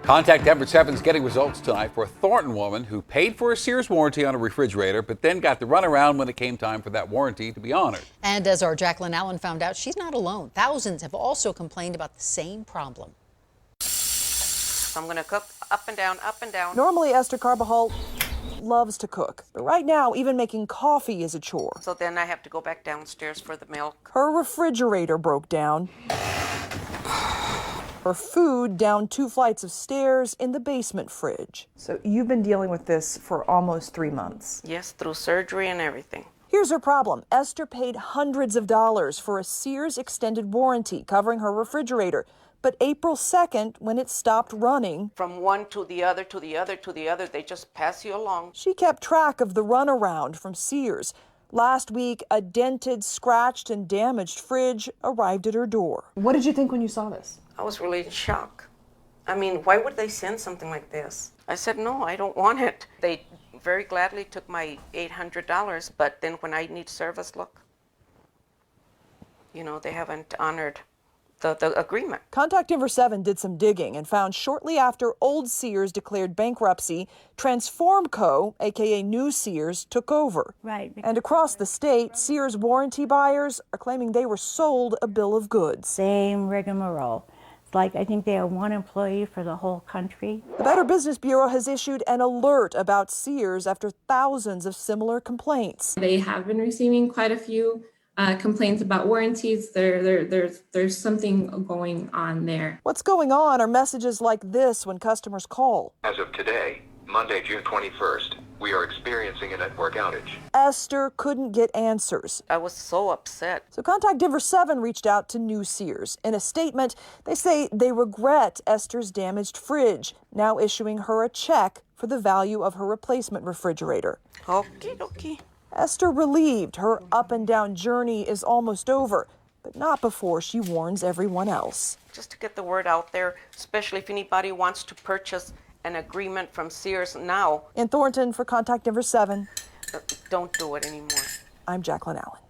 Contact Denver7's getting results tonight for a Thornton woman who paid for a Sears warranty on a refrigerator, but then got the runaround when it came time for that warranty to be honored. And as our Jacqueline Allen found out, she's not alone. Thousands have also complained about the same problem. So I'm going to cook up and down, up and down. Normally, Esther Carbajal loves to cook, but right now, even making coffee is a chore. So then I have to go back downstairs for the milk. Her refrigerator broke down. Her food down 2 flights of stairs in the basement fridge. So you've been dealing with this for almost 3 months. Yes, through surgery and everything. Here's her problem. Esther paid hundreds of dollars for a Sears extended warranty covering her refrigerator. But April 2nd, when it stopped running, From one to the other, to the other, to the other, they just pass you along. she kept track of the runaround from Sears. Last week, a dented, scratched, and damaged fridge arrived at her door. What did you think when you saw this? I was really in shock. I mean, why would they send something like this? I said, no, I don't want it. They very gladly took my $800, but then when I need service, look, you know, they haven't honored the agreement. Contact Denver7 did some digging and found shortly after old Sears declared bankruptcy, Transform Co., aka New Sears, took over. Right. And across the state, Sears warranty buyers are claiming they were sold a bill of goods. Same rigmarole. It's like I think they have one employee for the whole country. The Better Business Bureau has issued an alert about Sears after thousands of similar complaints. They have been receiving quite a few complaints about warranties. There's something going on there. What's going on are messages like this when customers call. As of today, Monday, June 21st, we are experiencing a network outage. Esther couldn't get answers. I was so upset. So Contact Denver7 reached out to New Sears. In a statement, they say they regret Esther's damaged fridge, now issuing her a check for the value of her replacement refrigerator. Okie dokie. Esther relieved her up and down journey is almost over, but not before she warns everyone else. Just to get the word out there, especially if anybody wants to purchase an agreement from Sears now. In Thornton for Contact Denver7, Don't do it anymore. I'm Jacqueline Allen.